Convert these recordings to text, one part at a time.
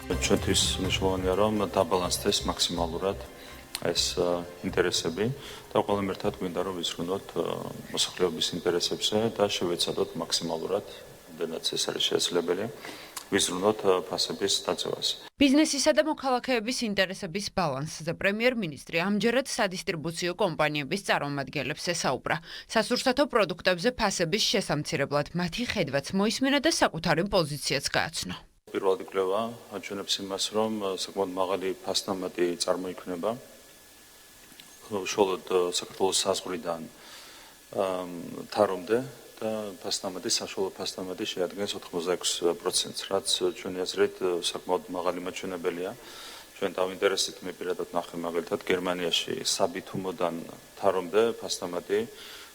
ჩვენთვის მნიშვნელოვანია, რომ დაბალანსდეს მაქსიმალურად ეს ინტერესები და ყველამ ერთად გვინდა რომ ვისრულოთ მოსახლეობის ინტერესებზე და შევეცადოთ მაქსიმალურად, რადგანაც ეს არის შესაძლებელი, ვისრულოთ ფასების დაწევას. ბიზნესისა და მოქალაქეების ინტერესების ბალანსზე პრემიერ-მინისტრი ამჯერად სადისტრიბუციო კომპანიების წარმომადგენლებს ესაუბრა. სასურსათო პროდუქტებზე ფასების შესამცირებლად მათი ხედვაც მოისმინა და საკუთარი პოზიციაც გააცნო. პირველადი კვლევა აჩვენებს იმას, რომ საკმაოდ მაღალი ფასნამატი წარმოიქმნება უშუალოდ საქართველოს საზღვრიდან თარომდე და ფასნამატი საშუალო ფასნამატი შეადგენს 86%-ს, რაც ჩვენი აზრით საკმაოდ მაღალი მაჩვენებელია. ჩვენ დავინტერესდით მე პირადად ნახე მაგალითად გერმანიაში საბითუმოდან თარომდე ფასნამატი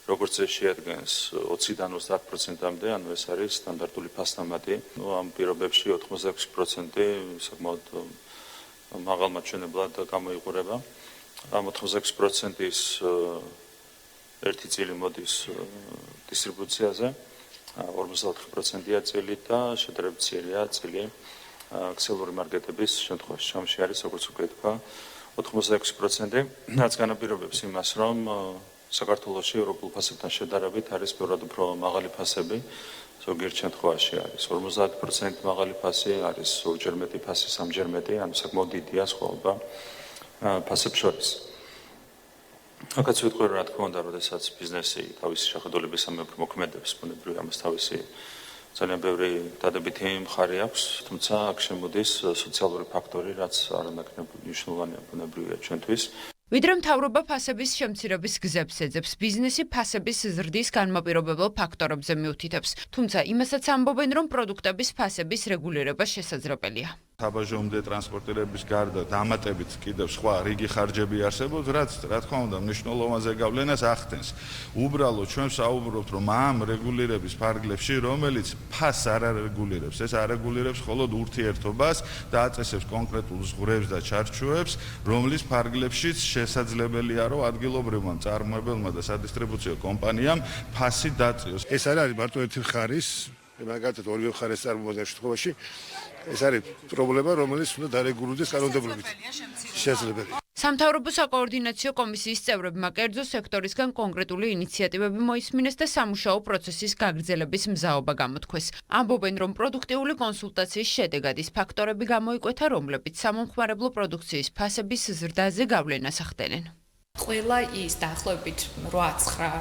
როგორც შეადგენს 20-დან 30%-მდე, ანუ ეს არის სტანდარტული ფასნამატი. ამ პირობებში 86% საკმაოდ მაღალ მაჩვენებლად გამოიყურება. ამ 86%-ის ერთი წილი მოდის დისტრიბუციაზე, 54%-ია წილი და შედარებით მცირეა წილი ქსელური მარკეტების შემთხვევაში. ამაში არის, როგორც უკვე თქვა, 86%, რაც განაპირობებს იმას, რომ საქართველოში ევროპულ ფასებთან შედარებით არის ბევრად უფრო მაღალი ფასები, ზოგიერთ შემთხვევაში არის 50% მაღალი ფასი, არის ორჯერ მეტი ფასი, სამჯერ მეტი, ანუ საკმაოდ დიდია სხვაობა ფასებს შორის. აქაც ვიტყვი, რა თქმა უნდა, როდესაც ბიზნესი თავისი შეხედულების მოქმედებს, ბუნებრივია ამას თავისი ძალიან ბევრი დადებითი მხარე აქვს, თუმცა აქ შემოდის სოციალური ფაქტორი, რაც არანაკლებ მნიშვნელოვანია ბუნებრივია ჩვენთვის. ვიდრე მთავრობა ფასების შემცირების გზებს ეძებს, ბიზნესი ფასების ზრდის განმაპირობებელ ფაქტორებზე მიუთითებს, თუმცა იმასაც ამბობენ, რომ პროდუქტების ფასების რეგულირება შესაძლებელია. საბაჟომდე ტრანსპორტირების გარდა დამატებით კიდევ სხვა რიგი ხარჯები არსებობს, რაც რა თქმა უნდა მნიშვნელოვან ზეგავლენას ახდენს. უბრალოდ ჩვენ საუბრობთ, რომ ამ რეგულირების ფარგლებში, რომელიც ფასს არ არეგულირებს, ეს არეგულირებს მხოლოდ ურთიერთობას და აწესებს კონკრეტულ ზღვრებს და ჩარჩოებს, რომლის ფარგლებშიც შესაძლებელია, რომ ადგილობრივმა მწარმოებელმა და სადისტრიბუციო კომპანიამ ფასი დაწიოს. ეს არის მარტო ერთი მხარის, მაგალითად ორივე მხარეს წარმოუდგენელ შემთხვევაში ეს არის პრობლემა, რომელიც უნდა დარეგულირდეს კანონმდებლობით. შესაძლებელია. სამთავრობო საკოორდინაციო კომისიის წევრებმა კერძო სექტორისგან კონკრეტული ინიციატივები მოისმინეს და სამუშაო პროცესის გაგრძელების მზაობა გამოთქვეს. ამბობენ, რომ პროდუქტიული კონსულტაციის შედეგად ის ფაქტორები გამოიკვეთა, რომლებიც სამომხმარებლო პროდუქციის ფასების ზრდაზე გავლენას ახდენენ. ყველა ის დაახლოებით 8-9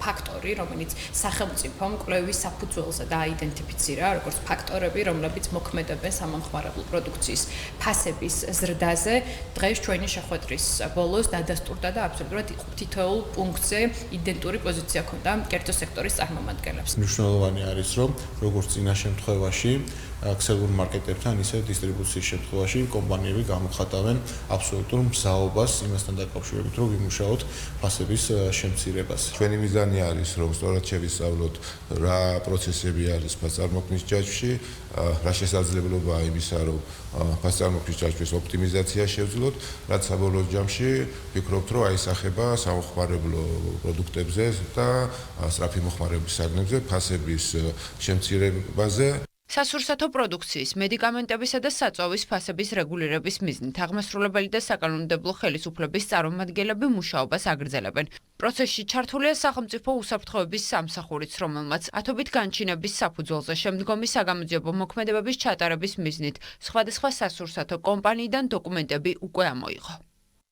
ფაქტორი, რომელიც სახელმწიფომ კვლევის საფუძველზე დააიდენტიფიცირა, როგორც ფაქტორები, რომლებიც მოქმედებენ სამომხმარებლო პროდუქციის ფასების ზრდაზე, დღეს ჩვენი შეხვედრის ბოლოს დადასტურდა და აბსოლუტურად თითოეულ პუნქტზე იდენტური პოზიცია ჰქონდა კერძო სექტორის წარმომადგენლებს. მნიშვნელოვანი არის, რომ როგორც წინა შემთხვევაში ქსელურ მარკეტებთან, ისე დისტრიბუციის შემთხვევაში კომპანიები გამოხატავენ აბსოლუტურ მზაობას იმასთან დაკავშირებით, რომ ვიმუშაოთ ფასების შემცირებას. ჩვენი მიზანი არის, რომ სწორად შევისწავლოთ რა პროცესები არის ფასწარმოქმნის ჯაჭვში, რა შესაძლებლობაა იმისა, რომ ფასწარმოქმნის ჯაჭვის ოპტიმიზაცია შევძლოთ, რაც საბოლოო ჯამში ვფიქრობთ, რომ აისახება სამხმარებლო პროდუქტებზე და სწრაფი მოხმარების საგნებზე ფასების შემცირებაზე. სასურსათო პროდუქციის, მედიკამენტებისა და საწვავის ფასების რეგულირების მიზნით აღმასრულებელი და საკანონმდებლო ხელისუფლების წარმომადგენლები მუშაობას აგრძელებენ. პროცესში ჩართულია სახელმწიფო უსაფრთხოების სამსახურიც, რომელმაც ათობით განჩინების საფუძველზე შემდგომი საგამოძიებო მოქმედებების ჩატარების მიზნით სხვადასხვა სასურსათო კომპანიიდან დოკუმენტები უკვე ამოიღო.